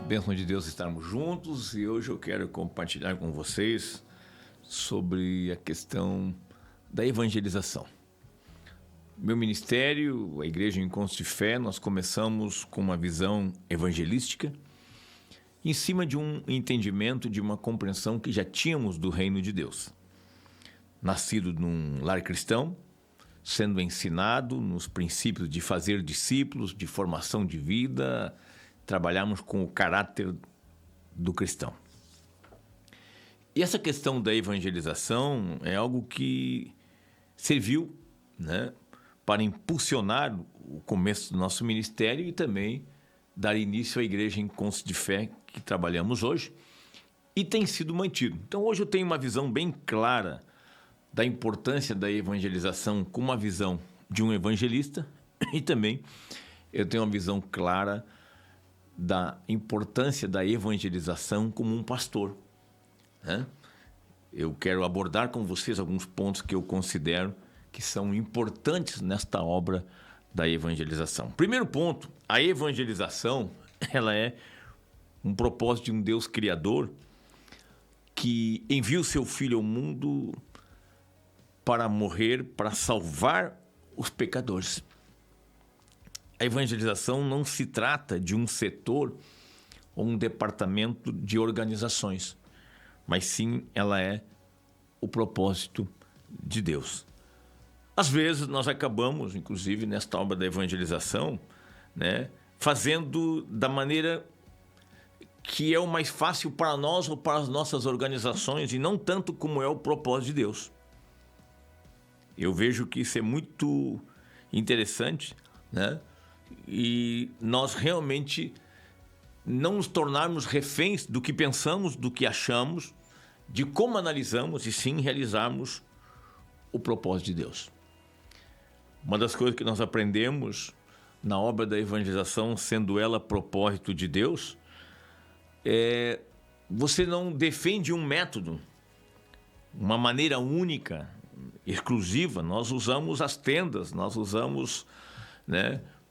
Bênção de Deus estarmos juntos e hoje eu quero compartilhar com vocês sobre a questão da evangelização. Meu ministério, a Igreja Encontros de Fé, nós começamos com uma visão evangelística em cima de um entendimento, de uma compreensão que já tínhamos do reino de Deus. Nascido num lar cristão, sendo ensinado nos princípios de fazer discípulos, de formação de vida, trabalhamos com o caráter do cristão. E essa questão da evangelização é algo que serviu, para impulsionar o começo do nosso ministério e também dar início à Igreja Encontros de Fé que trabalhamos hoje e tem sido mantido. Então hoje eu tenho uma visão bem clara da importância da evangelização com uma visão de um evangelista e também eu tenho uma visão clara da importância da evangelização como um pastor. Eu quero abordar com vocês alguns pontos que eu considero que são importantes nesta obra da evangelização. Primeiro ponto, a evangelização, ela é um propósito de um Deus criador que envia o seu Filho ao mundo para morrer, para salvar os pecadores. A evangelização não se trata de um setor ou um departamento de organizações, mas sim ela é o propósito de Deus. Às vezes nós acabamos, inclusive nesta obra da evangelização, fazendo da maneira que é o mais fácil para nós ou para as nossas organizações e não tanto como é o propósito de Deus. Eu vejo que isso é muito interessante, e nós realmente não nos tornarmos reféns do que pensamos, do que achamos, de como analisamos e sim realizarmos o propósito de Deus. Uma das coisas que nós aprendemos na obra da evangelização, sendo ela propósito de Deus, é você não defende um método, uma maneira única, exclusiva. Nós usamos as tendas, nós usamos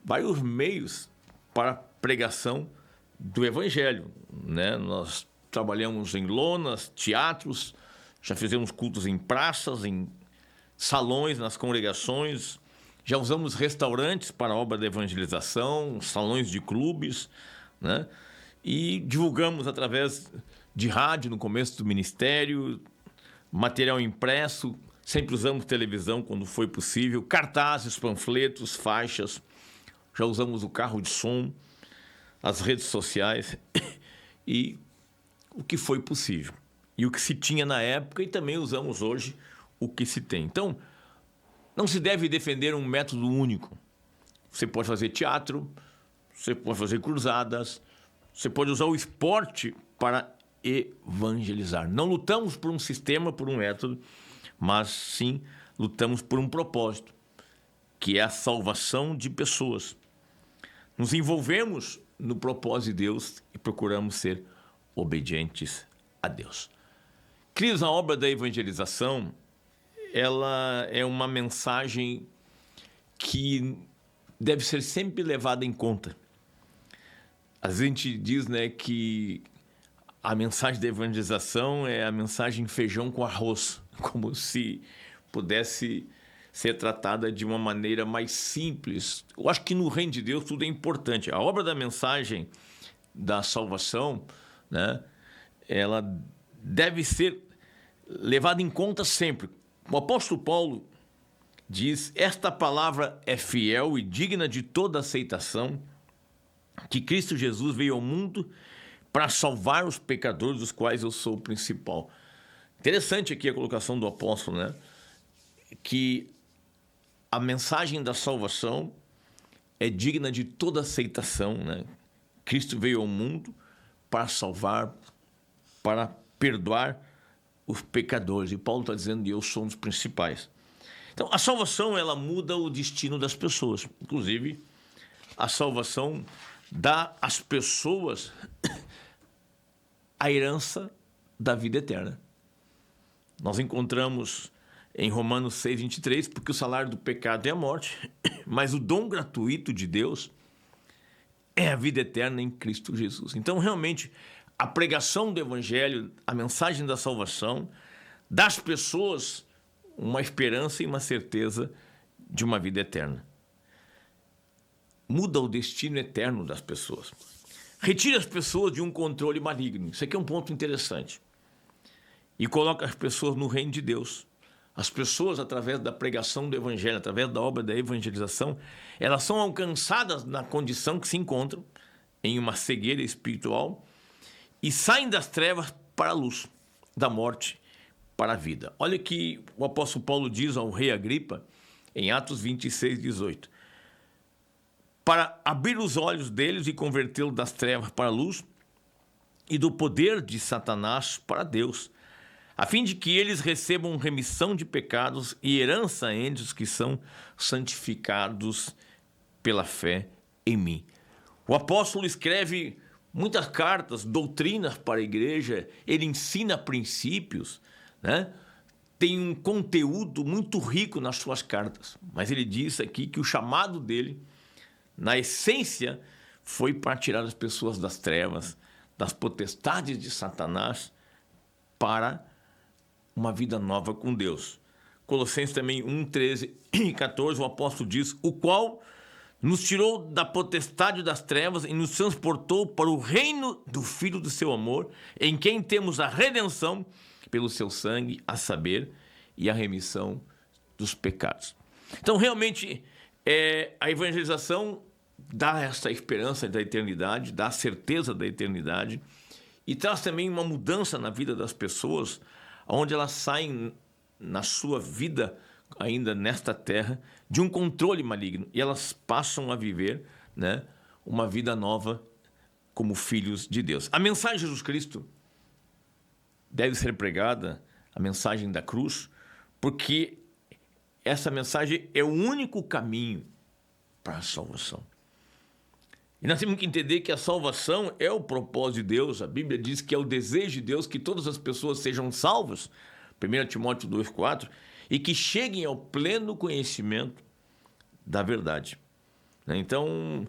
vários meios para a pregação do Evangelho. Nós trabalhamos em lonas, teatros, já fizemos cultos em praças, em salões, nas congregações, já usamos restaurantes para a obra da evangelização, salões de clubes, e divulgamos através de rádio no começo do ministério, material impresso, sempre usamos televisão quando foi possível, cartazes, panfletos, faixas, já usamos o carro de som, as redes sociais e o que foi possível. E o que se tinha na época e também usamos hoje o que se tem. Então, não se deve defender um método único. Você pode fazer teatro, você pode fazer cruzadas, você pode usar o esporte para evangelizar. Não lutamos por um sistema, por um método, mas sim lutamos por um propósito, que é a salvação de pessoas. Nos envolvemos no propósito de Deus e procuramos ser obedientes a Deus. Queridos, a obra da evangelização, ela é uma mensagem que deve ser sempre levada em conta. A gente diz que a mensagem da evangelização é a mensagem feijão com arroz, como se pudesse ser tratada de uma maneira mais simples. Eu acho que no reino de Deus tudo é importante. A obra da mensagem da salvação, ela deve ser levada em conta sempre. O apóstolo Paulo diz: esta palavra é fiel e digna de toda aceitação, que Cristo Jesus veio ao mundo para salvar os pecadores, dos quais eu sou o principal. Interessante aqui a colocação do apóstolo, que a mensagem da salvação é digna de toda aceitação, Cristo veio ao mundo para salvar, para perdoar os pecadores. E Paulo está dizendo que eu sou um dos principais. Então, a salvação, ela muda o destino das pessoas. Inclusive, a salvação dá às pessoas a herança da vida eterna. Nós encontramos em Romanos 6:23, porque o salário do pecado é a morte, mas o dom gratuito de Deus é a vida eterna em Cristo Jesus. Então, realmente, a pregação do Evangelho, a mensagem da salvação, dá às pessoas uma esperança e uma certeza de uma vida eterna. Muda o destino eterno das pessoas. Retira as pessoas de um controle maligno. Isso aqui é um ponto interessante. E coloca as pessoas no reino de Deus. As pessoas, através da pregação do Evangelho, através da obra da evangelização, elas são alcançadas na condição que se encontram, em uma cegueira espiritual, e saem das trevas para a luz, da morte para a vida. Olha que o apóstolo Paulo diz ao rei Agripa, em Atos 26, 18. Para abrir os olhos deles e convertê-los das trevas para a luz e do poder de Satanás para Deus, a fim de que eles recebam remissão de pecados e herança entre os que são santificados pela fé em mim. O apóstolo escreve muitas cartas, doutrinas para a igreja, ele ensina princípios, né? Tem um conteúdo muito rico nas suas cartas, mas ele diz aqui que o chamado dele, na essência, foi para tirar as pessoas das trevas, das potestades de Satanás, para uma vida nova com Deus. Colossenses também 1, 13 e 14, o apóstolo diz, o qual nos tirou da potestade das trevas e nos transportou para o reino do Filho do seu amor, em quem temos a redenção pelo seu sangue, a saber, e a remissão dos pecados. Então, realmente, a evangelização dá essa esperança da eternidade, dá a certeza da eternidade e traz também uma mudança na vida das pessoas, onde elas saem na sua vida, ainda nesta terra, de um controle maligno e elas passam a viver, né, uma vida nova como filhos de Deus. A mensagem de Jesus Cristo deve ser pregada, a mensagem da cruz, porque essa mensagem é o único caminho para a salvação. E nós temos que entender que a salvação é o propósito de Deus. A Bíblia diz que é o desejo de Deus que todas as pessoas sejam salvas, 1 Timóteo 2,4, e que cheguem ao pleno conhecimento da verdade. Então,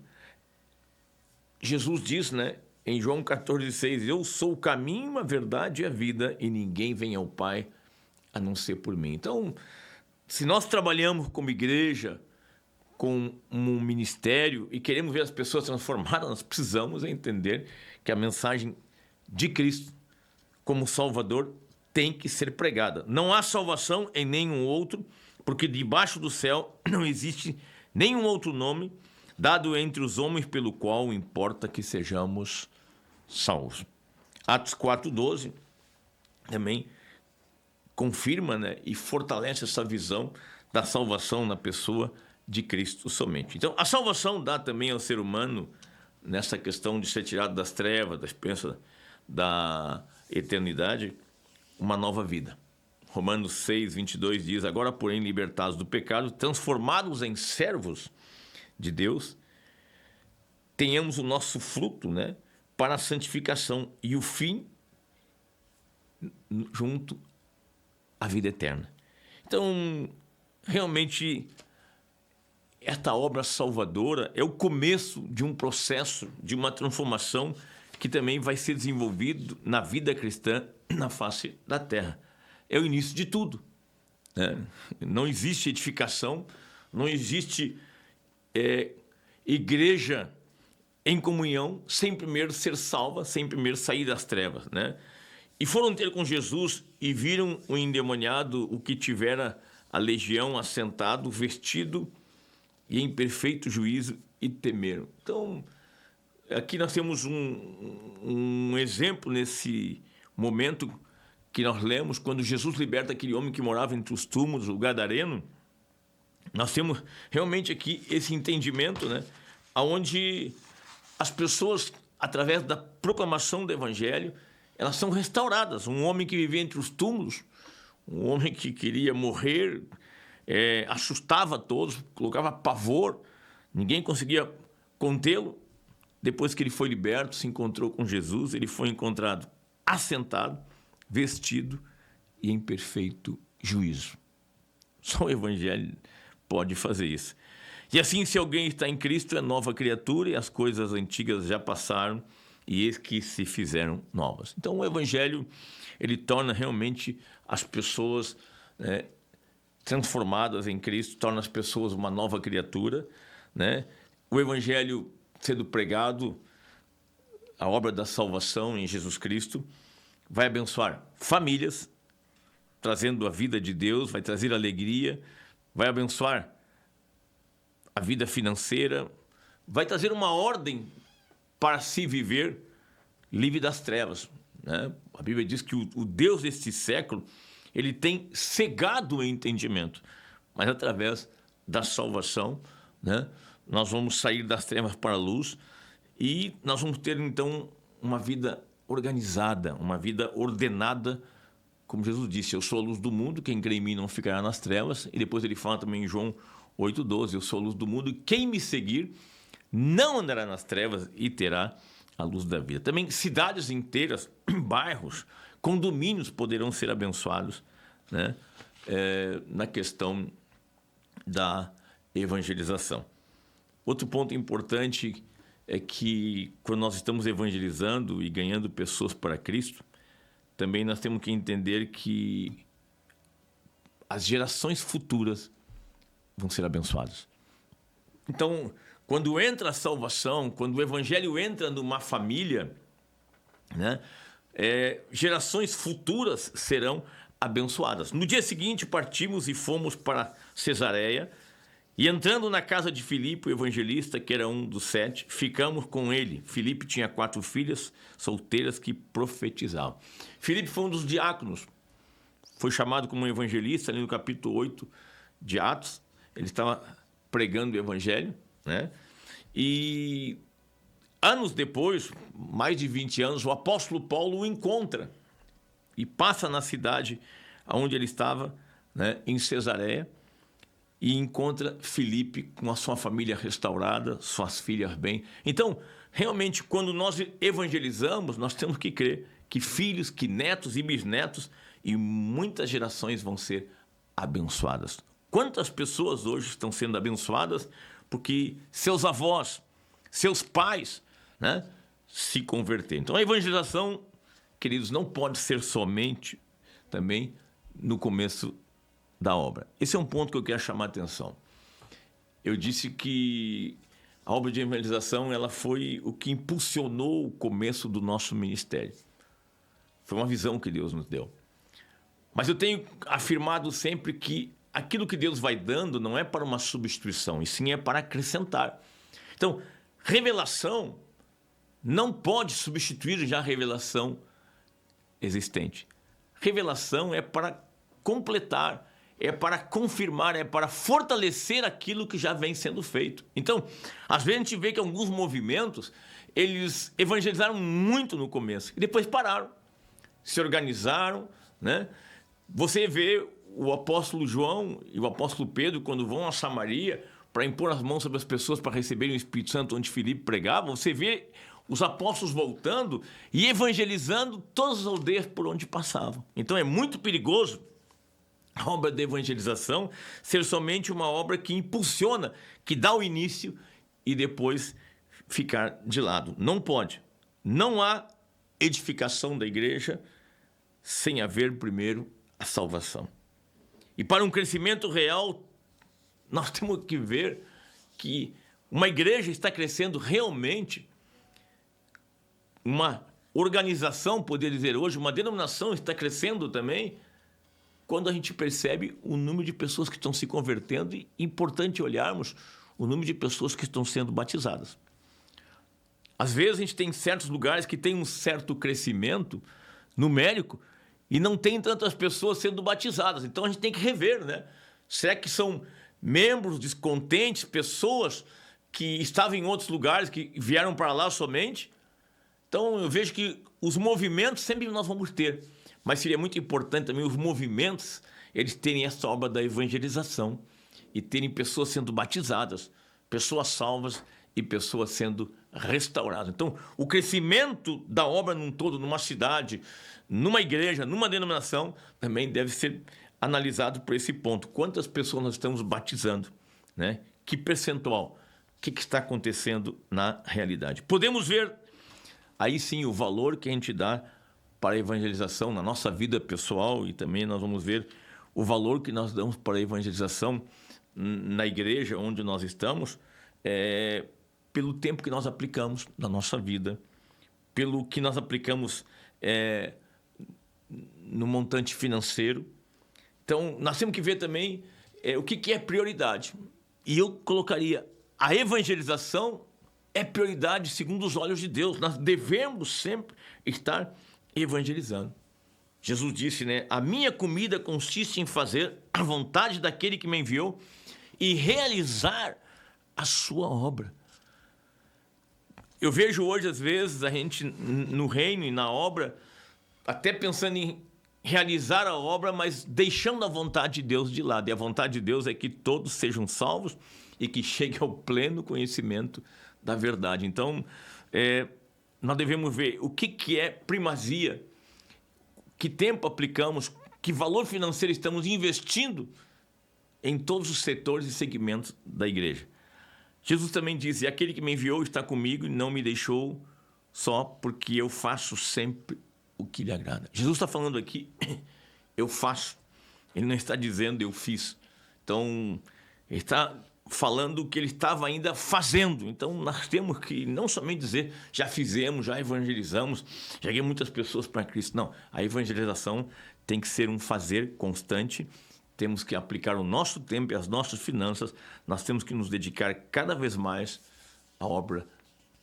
Jesus diz, né, em João 14,6, eu sou o caminho, a verdade e a vida, e ninguém vem ao Pai a não ser por mim. Então, se nós trabalhamos como igreja, com um ministério e queremos ver as pessoas transformadas, nós precisamos entender que a mensagem de Cristo como Salvador tem que ser pregada. Não há salvação em nenhum outro, porque debaixo do céu não existe nenhum outro nome dado entre os homens pelo qual importa que sejamos salvos. Atos 4,12 também confirma, né, e fortalece essa visão da salvação na pessoa de Cristo somente. Então, a salvação dá também ao ser humano, nessa questão de ser tirado das trevas, da esperança da eternidade, uma nova vida. Romanos 6, 22 diz, agora, porém, libertados do pecado, transformados em servos de Deus, tenhamos o nosso fruto, né, para a santificação e o fim junto à vida eterna. Então, realmente, esta obra salvadora é o começo de um processo, de uma transformação que também vai ser desenvolvido na vida cristã na face da terra. É o início de tudo, né? Não existe edificação, não existe igreja em comunhão sem primeiro ser salva, sem primeiro sair das trevas, né? E foram ter com Jesus e viram o endemoniado, o que tivera a legião, assentado, vestido e em perfeito juízo, e temeram. Então, aqui nós temos um exemplo nesse momento que nós lemos, quando Jesus liberta aquele homem que morava entre os túmulos, o gadareno. Nós temos realmente aqui esse entendimento, né, onde as pessoas, através da proclamação do Evangelho, elas são restauradas. Um homem que vivia entre os túmulos, um homem que queria morrer, assustava todos, colocava pavor, ninguém conseguia contê-lo. Depois que ele foi liberto, se encontrou com Jesus, ele foi encontrado assentado, vestido e em perfeito juízo. Só o Evangelho pode fazer isso. E assim, se alguém está em Cristo, é nova criatura, e as coisas antigas já passaram, e eis que se fizeram novas. Então, o Evangelho, ele torna realmente as pessoas transformadas em Cristo, torna as pessoas uma nova criatura, né? O Evangelho sendo pregado, a obra da salvação em Jesus Cristo, vai abençoar famílias, trazendo a vida de Deus, vai trazer alegria, vai abençoar a vida financeira, vai trazer uma ordem para se viver livre das trevas, né? A Bíblia diz que o Deus deste século, ele tem cegado o entendimento, mas através da salvação, né, nós vamos sair das trevas para a luz e nós vamos ter, então, uma vida organizada, uma vida ordenada, como Jesus disse, eu sou a luz do mundo, quem crê em mim não ficará nas trevas. E depois ele fala também em João 8,12, eu sou a luz do mundo, quem me seguir não andará nas trevas e terá a luz da vida. Também cidades inteiras, bairros, condomínios poderão ser abençoados, né, na questão da evangelização. Outro ponto importante é que quando nós estamos evangelizando e ganhando pessoas para Cristo, também nós temos que entender que as gerações futuras vão ser abençoadas. Então, quando entra a salvação, quando o evangelho entra numa família, né, gerações futuras serão abençoadas. No dia seguinte, partimos e fomos para Cesareia, e entrando na casa de Filipe, o evangelista, que era um dos 7, ficamos com ele. Filipe tinha 4 filhas solteiras que profetizavam. Filipe foi um dos diáconos, foi chamado como evangelista ali no capítulo 8 de Atos. Ele estava pregando o evangelho, né? E anos depois, mais de 20 anos, o apóstolo Paulo o encontra e passa na cidade onde ele estava, né, em Cesareia, e encontra Filipe com a sua família restaurada, suas filhas bem. Então, realmente, quando nós evangelizamos, nós temos que crer que filhos, que netos e bisnetos e muitas gerações vão ser abençoadas. Quantas pessoas hoje estão sendo abençoadas porque seus avós, seus pais, né, se converteram? Então, a evangelização, queridos, não pode ser somente também no começo da obra. Esse é um ponto que eu quero chamar a atenção. Eu disse que a obra de evangelização, ela foi o que impulsionou o começo do nosso ministério. Foi uma visão que Deus nos deu. Mas eu tenho afirmado sempre que aquilo que Deus vai dando não é para uma substituição, e sim é para acrescentar. Então, revelação não pode substituir já a revelação existente. Revelação é para completar, é para confirmar, é para fortalecer aquilo que já vem sendo feito. Então, às vezes a gente vê que alguns movimentos, eles evangelizaram muito no começo e depois pararam, se organizaram, né? Você vê o apóstolo João e o apóstolo Pedro, quando vão a Samaria para impor as mãos sobre as pessoas para receberem o Espírito Santo onde Filipe pregava, você vê os apóstolos voltando e evangelizando todas as aldeias por onde passavam. Então é muito perigoso a obra de evangelização ser somente uma obra que impulsiona, que dá o início e depois ficar de lado. Não pode. Não há edificação da igreja sem haver primeiro a salvação. E para um crescimento real, nós temos que ver que uma igreja está crescendo realmente, uma organização, poderia dizer hoje, uma denominação está crescendo também, quando a gente percebe o número de pessoas que estão se convertendo e é importante olharmos o número de pessoas que estão sendo batizadas. Às vezes a gente tem certos lugares que tem um certo crescimento numérico e não tem tantas pessoas sendo batizadas. Então a gente tem que rever, né? Será que são membros descontentes, pessoas que estavam em outros lugares, que vieram para lá somente? Então eu vejo que os movimentos sempre nós vamos ter. Mas seria muito importante também os movimentos, eles terem essa obra da evangelização e terem pessoas sendo batizadas, pessoas salvas e pessoas sendo restauradas. Então, o crescimento da obra num todo, numa cidade, numa igreja, numa denominação, também deve ser analisado por esse ponto. Quantas pessoas nós estamos batizando, né? Que percentual? O que está acontecendo na realidade? Podemos ver aí sim o valor que a gente dá para a evangelização na nossa vida pessoal, e também nós vamos ver o valor que nós damos para a evangelização na igreja onde nós estamos, pelo tempo que nós aplicamos na nossa vida, pelo que nós aplicamos no montante financeiro. Então, nós temos que ver também o que é prioridade. E eu colocaria, a evangelização é prioridade segundo os olhos de Deus. Nós devemos sempre estar evangelizando. Jesus disse, né? A minha comida consiste em fazer a vontade daquele que me enviou e realizar a sua obra. Eu vejo hoje, às vezes, a gente no reino e na obra, até pensando em realizar a obra, mas deixando a vontade de Deus de lado. E a vontade de Deus é que todos sejam salvos e que cheguem ao pleno conhecimento da verdade. Então, nós devemos ver o que é primazia, que tempo aplicamos, que valor financeiro estamos investindo em todos os setores e segmentos da igreja. Jesus também disse, aquele que me enviou está comigo e não me deixou só, porque eu faço sempre o que lhe agrada. Jesus está falando aqui, eu faço. Ele não está dizendo eu fiz. Então, ele está falando o que ele estava ainda fazendo. Então, nós temos que não somente dizer já fizemos, já evangelizamos, já ganhei muitas pessoas para Cristo. Não, a evangelização tem que ser um fazer constante. Temos que aplicar o nosso tempo e as nossas finanças. Nós temos que nos dedicar cada vez mais à obra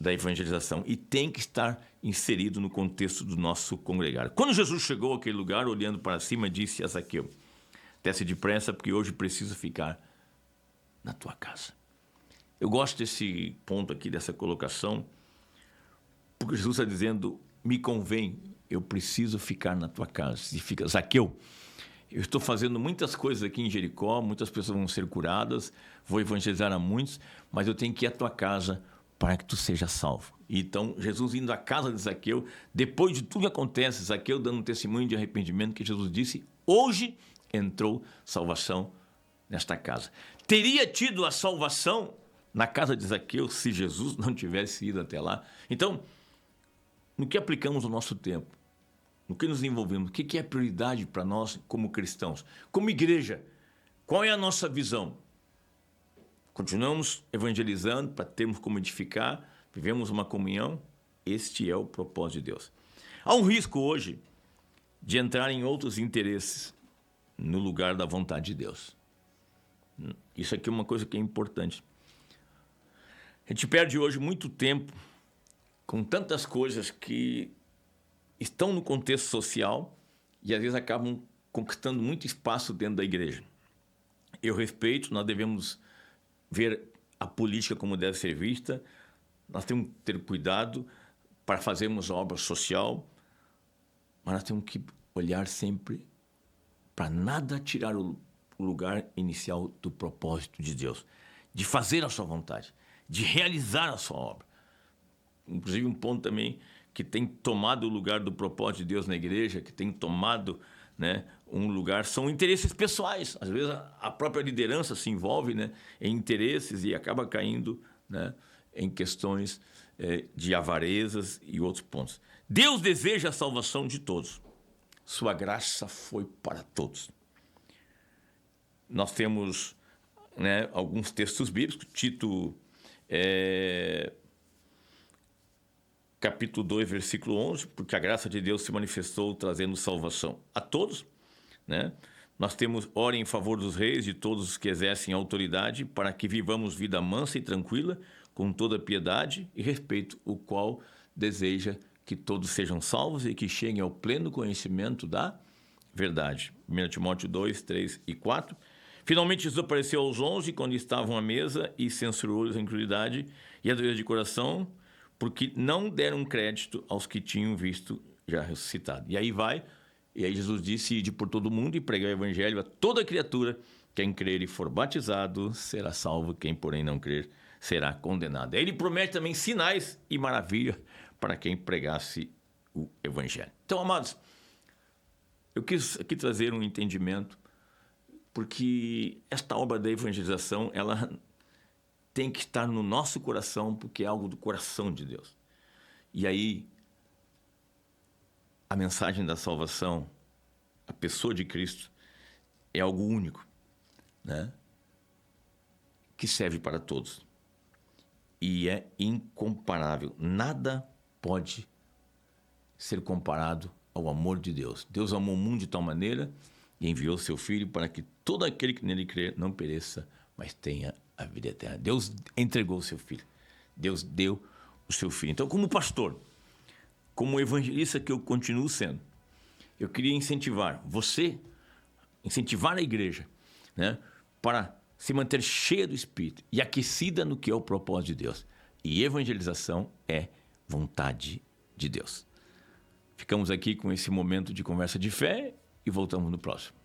da evangelização e tem que estar inserido no contexto do nosso congregar. Quando Jesus chegou àquele lugar, olhando para cima, disse a Zaqueu, desce depressa, porque hoje preciso ficar na tua casa. Eu gosto desse ponto aqui, dessa colocação, porque Jesus está dizendo, me convém, eu preciso ficar na tua casa. E fica, Zaqueu, eu estou fazendo muitas coisas aqui em Jericó, muitas pessoas vão ser curadas, vou evangelizar a muitos, mas eu tenho que ir à tua casa para que tu seja salvo. Então, Jesus indo à casa de Zaqueu, depois de tudo que acontece, Zaqueu dando um testemunho de arrependimento, que Jesus disse, hoje entrou salvação nesta casa. Teria tido a salvação na casa de Zaqueu se Jesus não tivesse ido até lá. Então, no que aplicamos o nosso tempo? No que nos envolvemos? O que é prioridade para nós como cristãos? Como igreja, qual é a nossa visão? Continuamos evangelizando para termos como edificar, vivemos uma comunhão. Este é o propósito de Deus. Há um risco hoje de entrar em outros interesses no lugar da vontade de Deus. Isso aqui é uma coisa que é importante. A gente perde hoje muito tempo com tantas coisas que estão no contexto social e às vezes acabam conquistando muito espaço dentro da igreja. Eu respeito, nós devemos ver a política como deve ser vista, nós temos que ter cuidado para fazermos a obra social, mas nós temos que olhar sempre para nada tirar o lugar inicial do propósito de Deus, de fazer a sua vontade, de realizar a sua obra. Inclusive um ponto também que tem tomado o lugar do propósito de Deus na igreja, que tem tomado, né, um lugar, são interesses pessoais. Às vezes a própria liderança se envolve, né, em interesses e acaba caindo, né, em questões de avarezas e outros pontos. Deus deseja a salvação de todos. Sua graça foi para todos. Nós temos, né, alguns textos bíblicos, Tito capítulo 2, versículo 11, porque a graça de Deus se manifestou trazendo salvação a todos, né? Nós temos, orem em favor dos reis, de todos os que exercem autoridade, para que vivamos vida mansa e tranquila, com toda piedade e respeito, o qual deseja que todos sejam salvos e que cheguem ao pleno conhecimento da verdade. 1 Timóteo 2, 3 e 4. Finalmente Jesus apareceu aos 11, quando estavam à mesa, e censurou-lhes a incredulidade e a dureza de coração, porque não deram crédito aos que tinham visto já ressuscitado. E aí Jesus disse, ide por todo mundo e pregar o evangelho a toda criatura, quem crer e for batizado será salvo, quem porém não crer será condenado. Aí ele promete também sinais e maravilha para quem pregasse o evangelho. Então, amados, eu quis aqui trazer um entendimento, porque esta obra da evangelização, ela tem que estar no nosso coração, porque é algo do coração de Deus. E aí, a mensagem da salvação, a pessoa de Cristo, é algo único, né? Que serve para todos. E é incomparável. Nada pode ser comparado ao amor de Deus. Deus amou o mundo de tal maneira e enviou seu Filho para que todo aquele que nele crê não pereça, mas tenha a vida eterna. Deus entregou o seu Filho. Deus deu o seu Filho. Então, como pastor, como evangelista que eu continuo sendo, eu queria incentivar você, incentivar a igreja, né, para se manter cheia do Espírito e aquecida no que é o propósito de Deus. E evangelização é vontade de Deus. Ficamos aqui com esse momento de conversa de fé e voltamos no próximo.